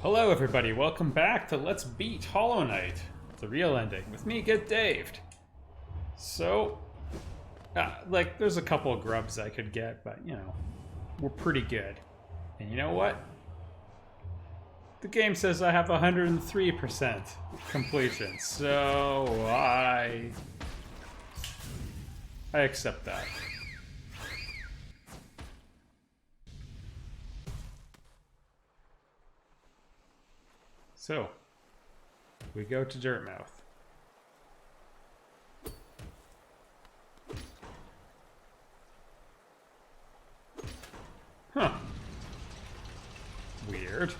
Hello everybody, welcome back to Let's Beat Hollow Knight, the real ending, with me, Get Daved. So, there's a couple of grubs I could get, but, you know, we're pretty good. And you know what? The game says I have 103% completion, so I accept that. So, we go to Dirtmouth. Huh. Weird.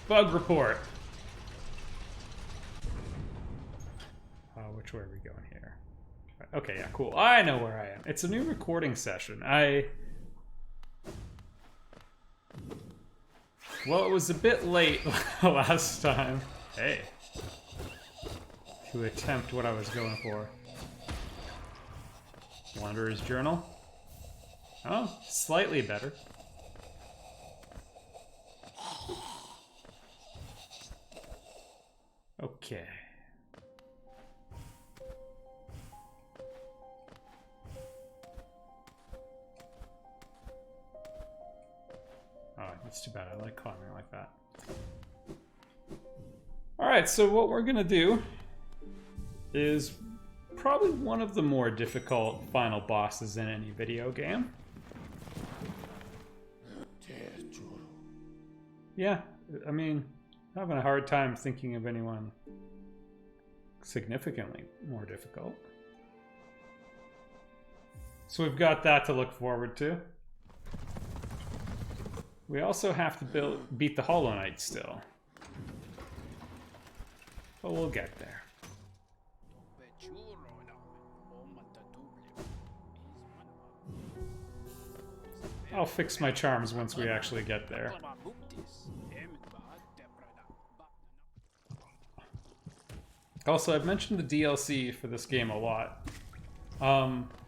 Bug report. Which way are we going here? Okay, yeah, cool. I know where I am. It's a new recording session. Well, it was a bit late last time. Hey. To attempt what I was going for. Wanderer's Journal. Oh, slightly better. Okay. Oh, that's too bad. I like climbing like that. Alright, so what we're gonna do is probably one of the more difficult final bosses in any video game. Yeah, I mean, I'm having a hard time thinking of anyone significantly more difficult. So we've got that to look forward to. We also have to beat the Hollow Knight still. But we'll get there. I'll fix my charms once we actually get there. Also, I've mentioned the DLC for this game a lot.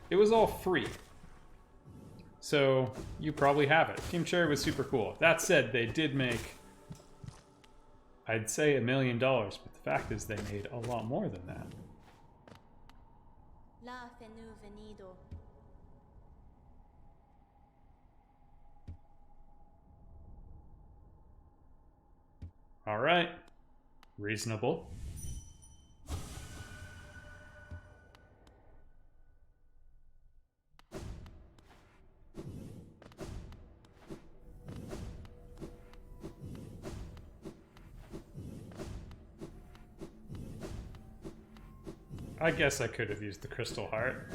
It was all free. So, you probably have it. Team Cherry was super cool. That said, they did make, I'd say, $1 million, but the fact is they made a lot more than that. Alright. Reasonable. I guess I could have used the Crystal Heart.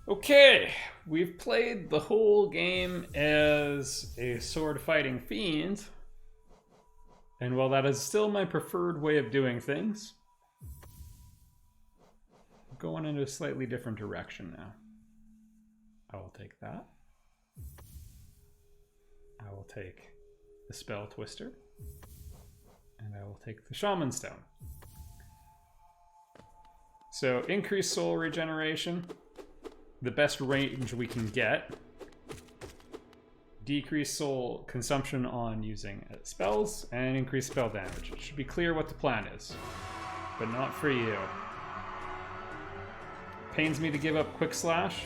Okay, we've played the whole game as a sword-fighting fiend. And while that is still my preferred way of doing things, I'm going in a slightly different direction now. I will take that. I will take the Spell Twister. And I will take the Shaman Stone. So, increased soul regeneration, the best range we can get. Decreased soul consumption on using spells, and increased spell damage. It should be clear what the plan is, but not for you. Pains me to give up Quick Slash.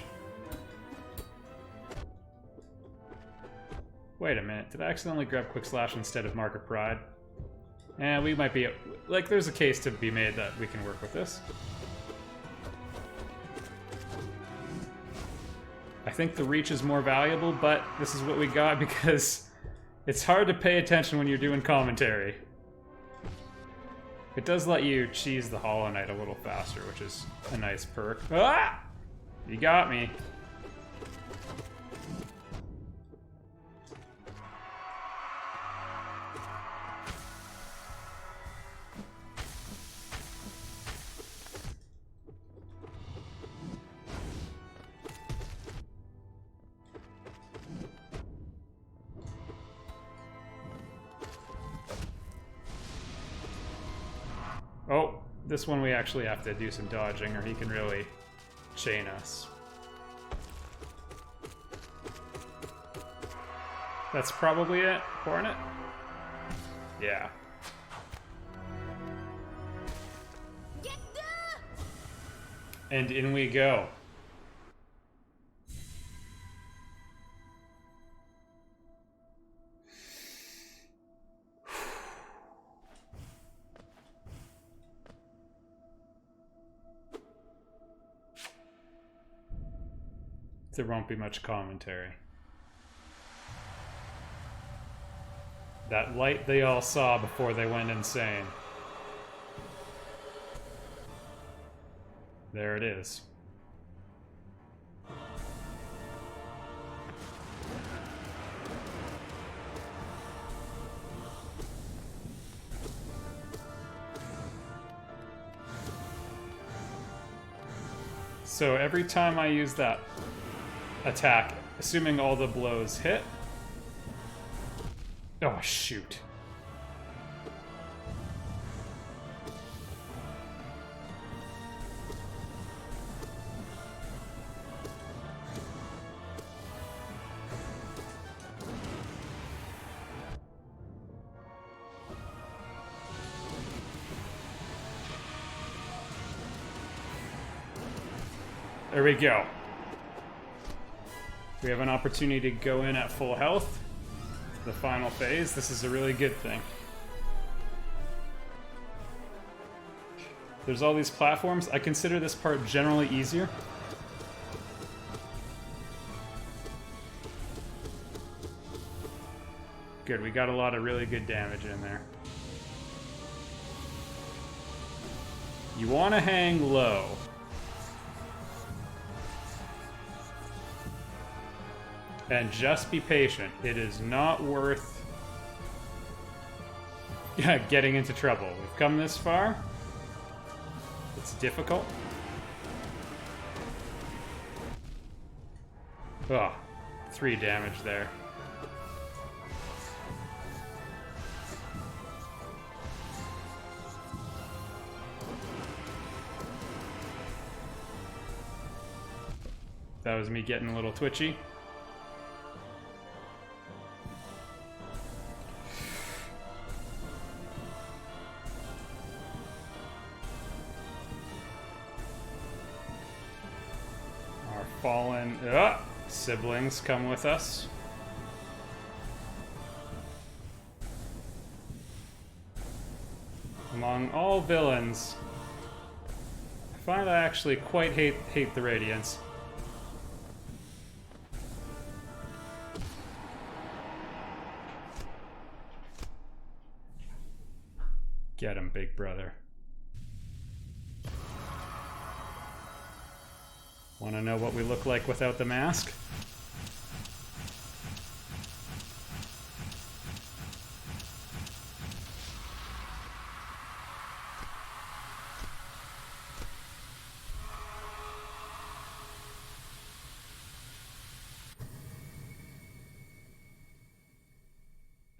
Wait a minute, did I accidentally grab Quick Slash instead of Mark of Pride? We might be, like, there's a case to be made that we can work with this. I think the reach is more valuable, but this is what we got because it's hard to pay attention when you're doing commentary. It does let you cheese the Hollow Knight a little faster, which is a nice perk. Ah! You got me. Oh, this one we actually have to do some dodging or he can really chain us. That's probably it. Hornet? Yeah. And in we go. There won't be much commentary. That light they all saw before they went insane. There it is. So every time I use that attack, assuming all the blows hit... Oh, shoot. There we go. We have an opportunity to go in at full health. The final phase. This is a really good thing. There's all these platforms. I consider this part generally easier. Good, we got a lot of really good damage in there. You want to hang low. And just be patient. It is not worth getting into trouble. We've come this far. It's difficult. Oh, 3 damage there. That was me getting a little twitchy. Fallen siblings come with us. Among all villains, I find I actually quite hate the Radiants. Get him, big brother. Want to know what we look like without the mask?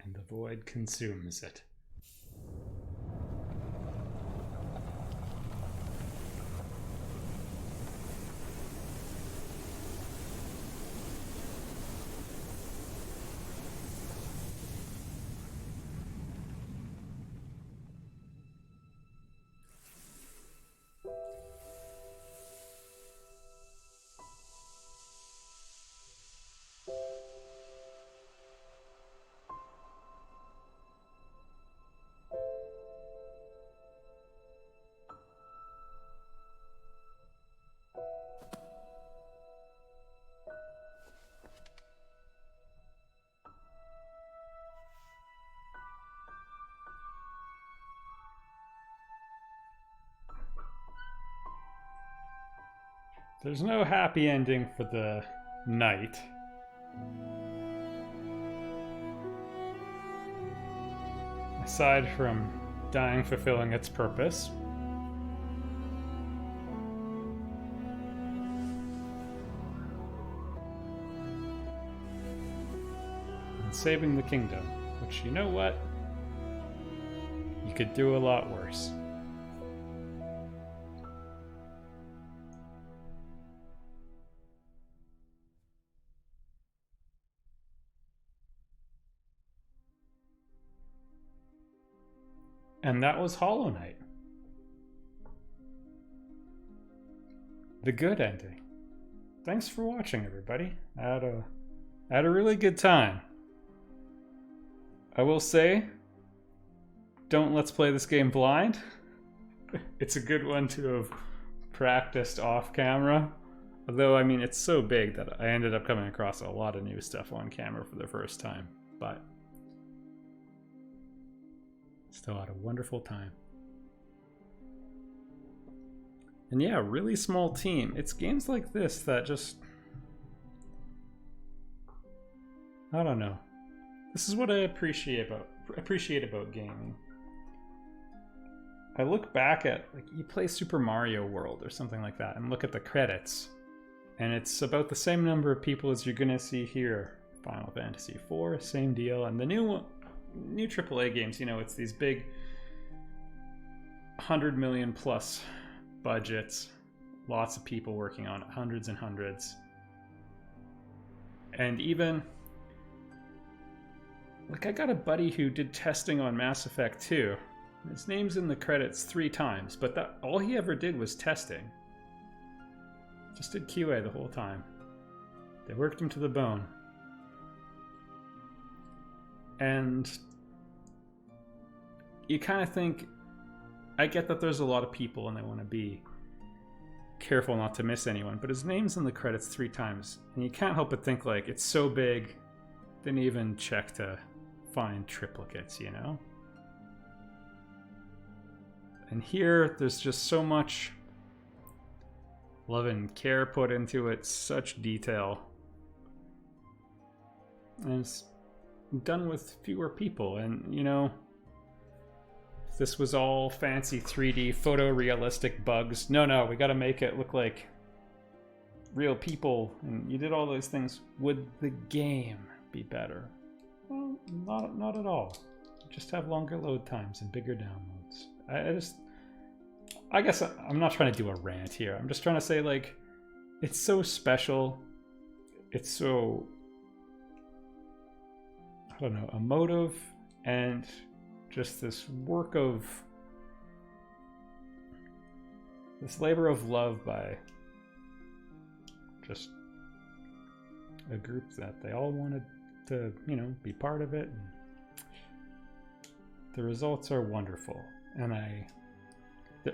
And the void consumes it. There's no happy ending for the knight. Aside from dying fulfilling its purpose. And saving the kingdom, which, you know what? You could do a lot worse. And that was Hollow Knight. The good ending. Thanks for watching, everybody. I had a really good time. I will say, don't let's play this game blind. It's a good one to have practiced off camera. Although, I mean, it's so big that I ended up coming across a lot of new stuff on camera for the first time. But still had a wonderful time. And yeah, really small team. It's games like this that just... I don't know. This is what I appreciate about gaming. I look back at, like, you play Super Mario World or something like that and look at the credits, and it's about the same number of people as you're gonna see here. Final Fantasy IV, same deal. And the new AAA games, you know, it's these big 100 million plus budgets, lots of people working on it, hundreds and hundreds. And even, like, I got a buddy who did testing on Mass Effect 2. His name's in the credits 3 times, but all he ever did was testing. Just did QA the whole time. They worked him to the bone. And you kind of think, I get that there's a lot of people and they want to be careful not to miss anyone, but his name's in the credits 3 times, and you can't help but think, like, it's so big, didn't even check to find triplicates, you know? And here, there's just so much love and care put into it, such detail. And it's done with fewer people, and, you know, if this was all fancy 3D photorealistic bugs, no, we gotta make it look like real people, and you did all those things. Would the game be better? Well, not at all. Just have longer load times and bigger downloads. I guess I'm not trying to do a rant here. I'm just trying to say, like, it's so special. It's so, I don't know, emotive, and just this work of, this labor of love by just a group that they all wanted to, you know, be part of it. And the results are wonderful, and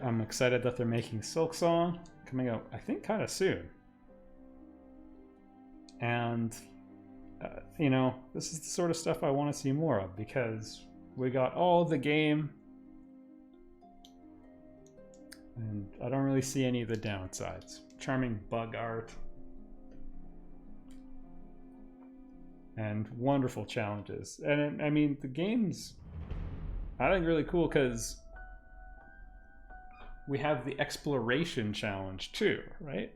I'm excited that they're making Silksong, coming out, I think, kind of soon. And you know, this is the sort of stuff I want to see more of, because we got all the game, and I don't really see any of the downsides. Charming bug art, and wonderful challenges. And I mean, the game's, I think, really cool because we have the exploration challenge too, right?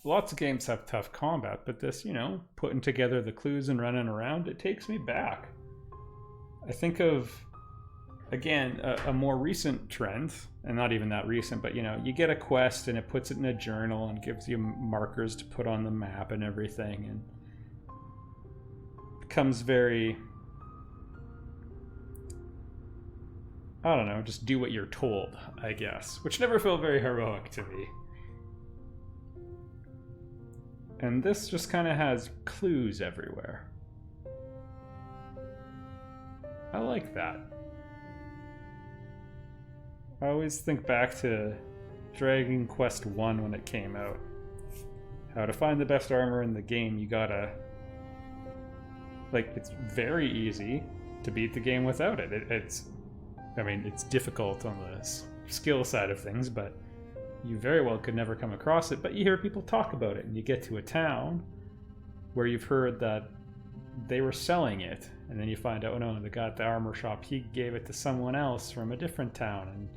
Lots of games have tough combat, but this, you know, putting together the clues and running around, it takes me back. I think of, again, a more recent trend, and not even that recent, but, you know, you get a quest and it puts it in a journal and gives you markers to put on the map and everything, and becomes very, I don't know, just do what you're told, I guess, which never felt very heroic to me. And this just kind of has clues everywhere. I like that. I always think back to Dragon Quest 1 when it came out. How to find the best armor in the game, you gotta... Like, it's very easy to beat the game without it. I mean, it's difficult on the skill side of things, but you very well could never come across it. But you hear people talk about it, and you get to a town where you've heard that they were selling it, and then you find out, oh no, the guy at the armor shop, he gave it to someone else from a different town, and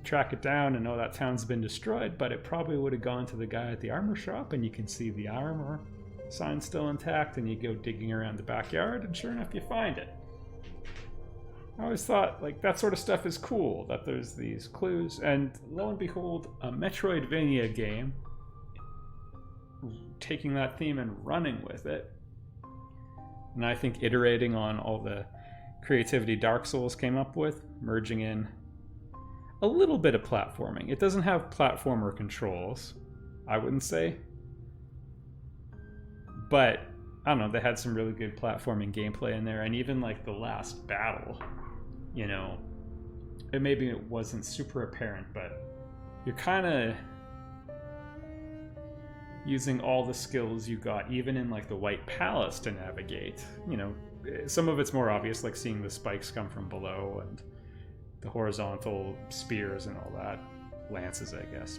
track it down and know that town's been destroyed, but it probably would have gone to the guy at the armor shop, and you can see the armor sign still intact, and you go digging around the backyard, and sure enough, you find it. I always thought, like, that sort of stuff is cool, that there's these clues, and lo and behold, a Metroidvania game taking that theme and running with it. And I think iterating on all the creativity Dark Souls came up with, merging in a little bit of platforming. It doesn't have platformer controls, I wouldn't say. But, I don't know, they had some really good platforming gameplay in there, and even like the last battle, you know, maybe it wasn't super apparent, but you're kind of using all the skills you got, even in like the White Palace, to navigate. You know, some of it's more obvious, like seeing the spikes come from below and the horizontal spears and all that. Lances, I guess.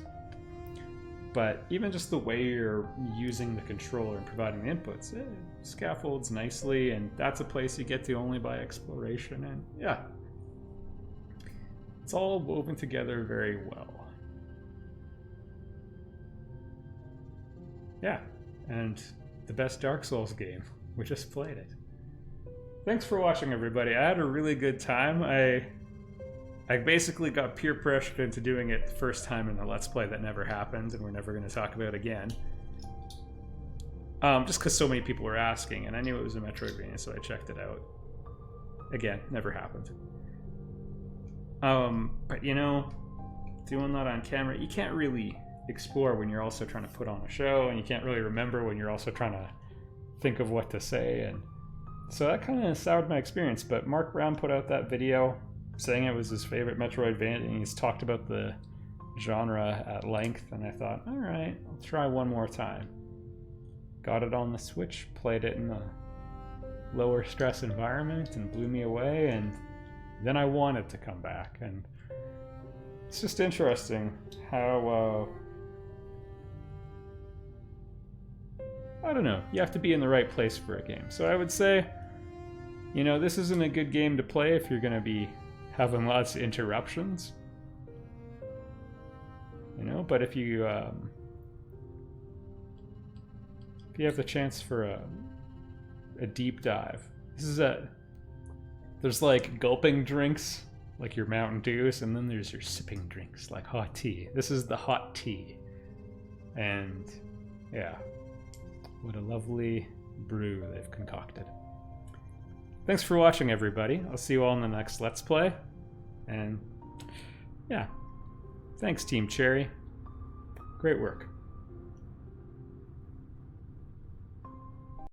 But even just the way you're using the controller and providing the inputs, scaffolds nicely, and that's a place you get to only by exploration, and yeah. It's all woven together very well. Yeah, and the best Dark Souls game. We just played it. Thanks for watching, everybody. I had a really good time. I basically got peer pressured into doing it the first time in a Let's Play that never happened, and we're never going to talk about again. Just because so many people were asking, and I knew it was a Metroidvania, so I checked it out. Again, never happened. But you know, doing that on camera, you can't really explore when you're also trying to put on a show, and you can't really remember when you're also trying to think of what to say, and so that kind of soured my experience. But Mark Brown put out that video saying it was his favorite Metroidvania, and he's talked about the genre at length, and I thought, alright, I'll try one more time. Got it on the Switch, played it in a lower stress environment, and blew me away, and then I wanted to come back. And it's just interesting how I don't know, you have to be in the right place for a game. So I would say, you know, this isn't a good game to play if you're going to be having lots of interruptions. You know, but if you have the chance for a deep dive, this is there's like gulping drinks, like your Mountain Dews, and then there's your sipping drinks, like hot tea. This is the hot tea. And yeah, what a lovely brew they've concocted. Thanks for watching, everybody. I'll see you all in the next Let's Play. And yeah, thanks, Team Cherry. Great work.